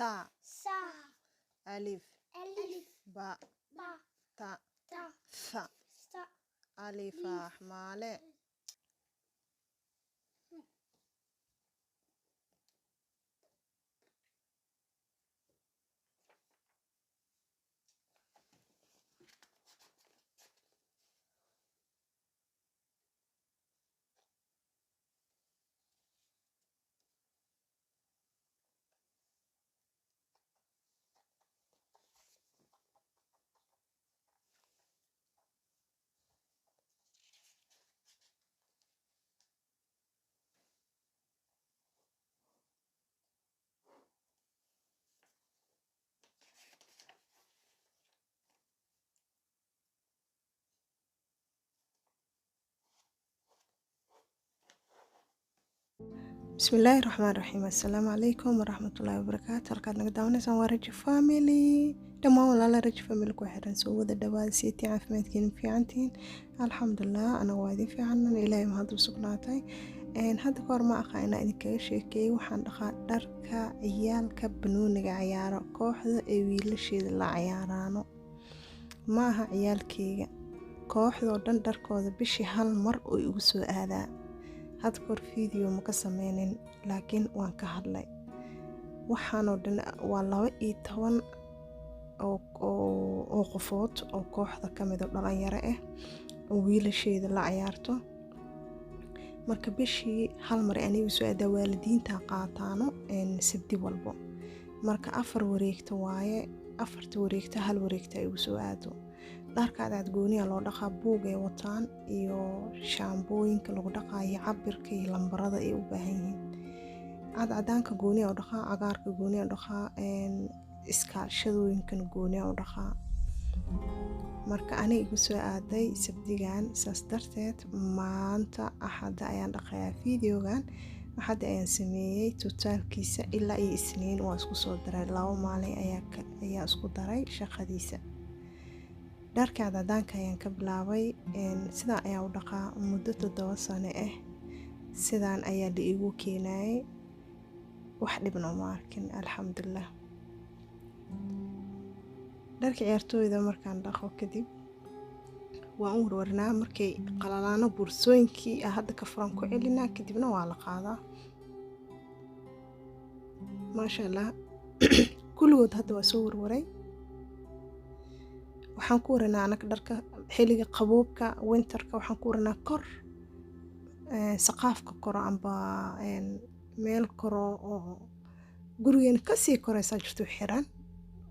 sa sa alif alif ba ba ta ta fa sa alifaax maale bismillaahi raxmaan raxiim assalaamu calaykum waraxmatullaahi wabarakaatu halkaad naga daawanaysaan waa raji family dhammaan walaala raji family ku xiran soo wada dhawaada siitii caafimaadkiina fiicantihiin alxamdulilah anaga waa idin fiicanan ilaahay mahad u sugnaatay hadda kahor ma aqaa inaa idinkaga sheekeeyey waxaan dhaqaa dharka ciyaalka banooniga cayaaro kooxda ee wiilasheeda la cayaaraano ma aha ciyaalkeyga kooxdoo dhan dharkooda bishii hal mar oo igu soo aadaa had kahor video ma ka sameynin laakiin waan ka hadlay waxaanoo dhan waa 12 oo qofood oo kooxda ka mid oo dhalinyaro ah oo wiilasheeda la cayaarto marka bishii hal mar anigu soo aadaa waalidiinta qaataano sabti walbo marka 4 wareegto waaye 4 wareegto hal wareegto ay ugu soo aado dharka gooniya loo dhaqaa buug ay wataan iyo shaambooyinka lagu dhaqaayo cabirka iyo lambarada ay u baahan yihiin cadcadaanka gooniya u dhaqaa cagaarka gooniya u dhaqaa iskaashadooyinkan gooniya u dhaqaa marka aniga igu soo aaday sabtigan saas darteed maanta axada ayaan dhaqayaa videogan axada ayaan sameeyey totaalkiisa ilaa iyo isniin waa isku soo daray 2 maalin ayaa isku daray shaqadiisa dharka cadcadaanka ayaan ka bilaabay sidaan ayaa u dhaqaa muddo 7 sano ah sidaan ayaa la igu keenayay wax dhibna ma arkin alxamdulilah dharka ciyaartooyda markaan dhaqo kadib waan u warwarnaa markay qalalaano boorsooyinkii hadda ka furan ku celinaa kadibna waa la qaadaa maasha allah kulligood hadda waa soo warwaray waxaan ku waranaa anaga dharka xilliga qaboobka winterka waxaan ku waranaa kor saqaafka koro amba meel koro oo gurigeen kasii koraysaa jirto xiran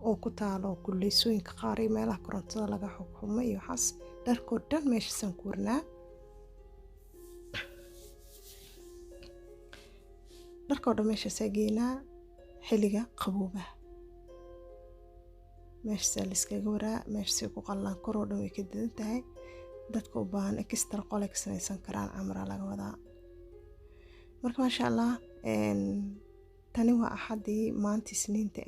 oo ku taalo kuleysooyinka qaar iyo meelaha korontada laga xukumo iyo waxaas dharkoo dhan meeshaasaan ku waranaa dharkoo dhan meeshaasaa geynaa xilliga qaboobaha meesha la iskaga waraa meesha ku qallaan koroo dhan way ka dadan tahay dadka u baahan extra qole ka samaysan karaan camra laga wadaa marka maasha allah tani waa axadii maanta isniinta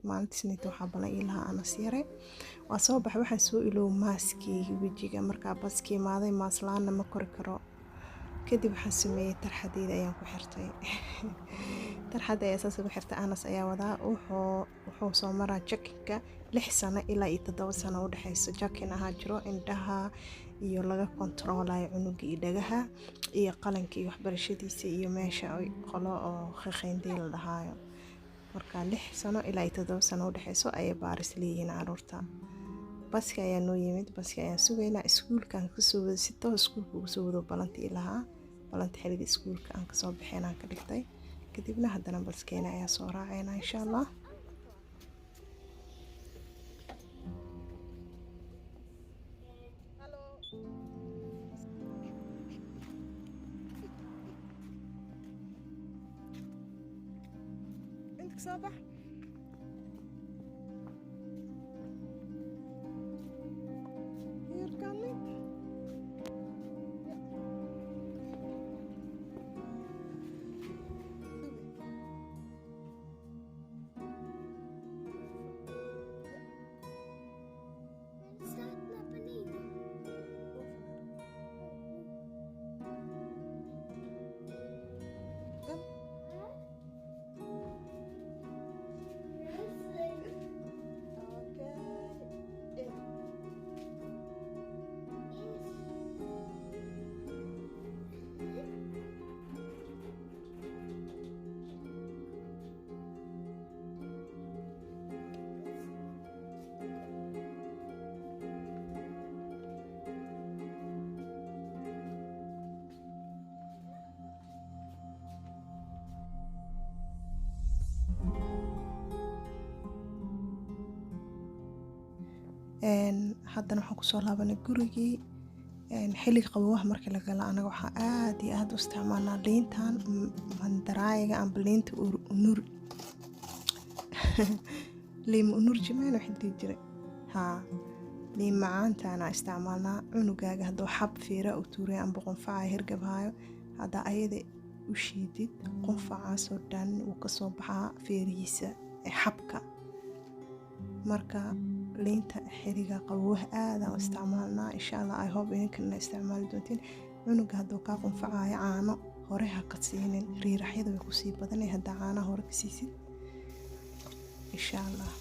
maalinta isniinta waxaa balan ilaha anas yare waa soo baxay waxaan soo iloow maaskii wejiga markaa baskii maaday maaslaana ma kori karo kadib waxaan sameeyey tarxadeeda ayaan ku xirtay tarxada ayaa saas ugu xirtay anas ayaa wadaa wuxuu soo maraa jakinka 6 sano ilaa 7 sano u dhaxayso jakin ahaa jiro indhaha iyo laga kontroolayo cunuga iyo dhagaha iyo qalanka iyo waxbarashadiisa iyo meesha ay qolo oo khaqeynday la dhahaayo marka 6 sano ilaa 7 sano u dhaxayso ayay baaris leeyihiin caruurta baska ayaa noo yimid baska ayaan sugaynaa iskuulkaan ka soo wada sito iskuulka ugu soo wado balantii ilaha balanta xilliga iskuulka aan ka soo baxeenaan ka dhigtay kadibna haddana baskeena ayaa soo raacayna insha allah انت صباح haddana waxaan kusoo laabanay gurigii. xilliga qabowaha markii la gala anaga waxaa aad iyo aad u isticmaalnaa liintan mandaraayaga amba liinta unur liin unurji meen waxaa dhihi jiray haa liin macaantaana isticmaalnaa. cunugaaga hadduu xab fiira u tuuray amba qunfaca hirgabhaayo haddaa ayada u shiidid qunfacaasoo dhan wuu kasoo baxaa feerihiisa xabka. marka liinta xiliga qabowaha aadaan u isticmaalnaa. insha allah I hope idinkana isticmaali doontiin. cunuga hadduu kaa qunfacayo caano hore ha ka siinin, riiraxyada way kusii badanay haddaa caanaha hore ka siisid insha allah.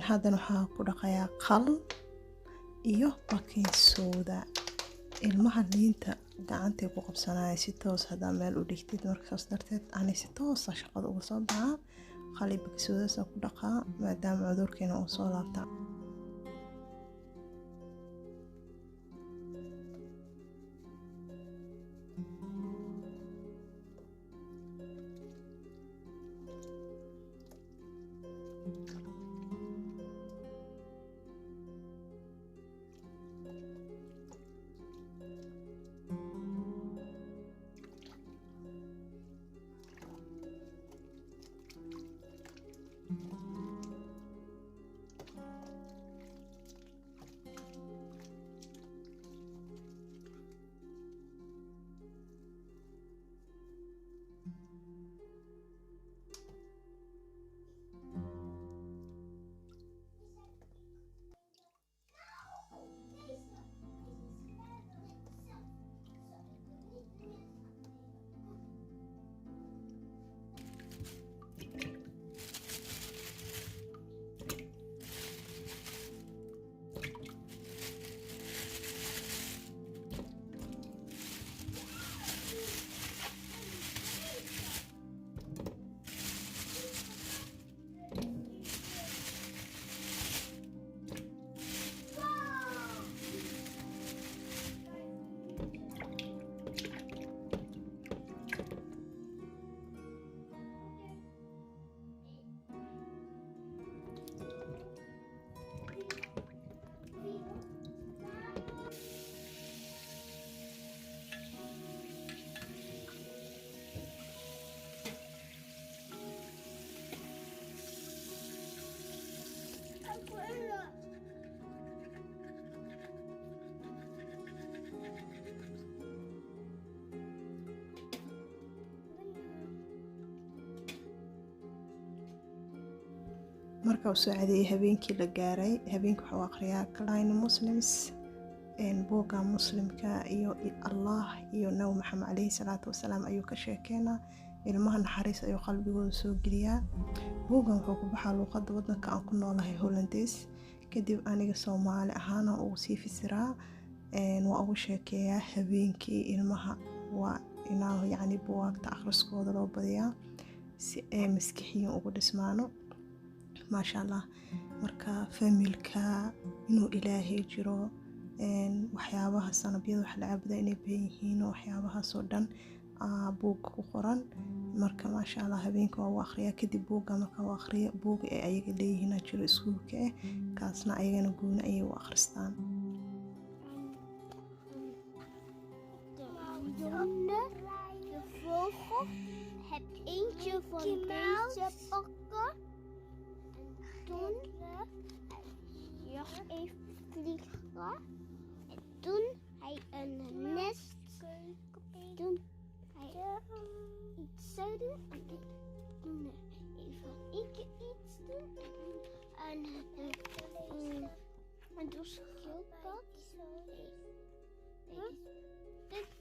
haddana waxaa ku dhaqayaa qal iyo baking soda. ilmaha liinta gacantay ku qabsanaya si toos haddaa meel u dhigtid, markaas darteed ani si toosa shaqada uga soo baxaa. qali baking sodaasa ku dhaqaa maadaama cudurkeena uu soo laabta. marka uu soo cadeeyay habeenkii la gaaray. habeenkii wuxuu aqriyaa Kleine Muslims buugga muslimka iyo Allah iyo Nabi Maxamed calayhi salaatu wasalaam ayuu ka sheekeynaa. ilmaha naxariis ayuu qalbigooda soo geliyaa. buuggan wuxuu ku baxaa luuqadda waddanka aan ku noolahay Hollandees. kadib aniga Soomaali ahaan ugu sii fasiraa waa ugu sheekeeyaa habeenkii ilmaha. waa inaa yacni buugagta akhriskooda loo badiyaa si ay maskaxiyan ugu dhismaano. maasha allah. marka familka inuu ilaahay jiro, waxyaabaha sanabyada wax la caabudaa inay badan yihiin, waxyaabahaasoo dhan buugga ku qoran. marka maasha allah habeenka waa u akhriyaa. kadib buugga marka u akhriya buugga ay ayaga leeyihiin jiro iskuulka kaasna ayagana gooni ayay u akhristaan. Heb eentje van deze pakken. Toen nog even vliegen. En toen hij een nest. Toen hij iets zou doen. En toen even ik iets doen. En toen schildpad. Dit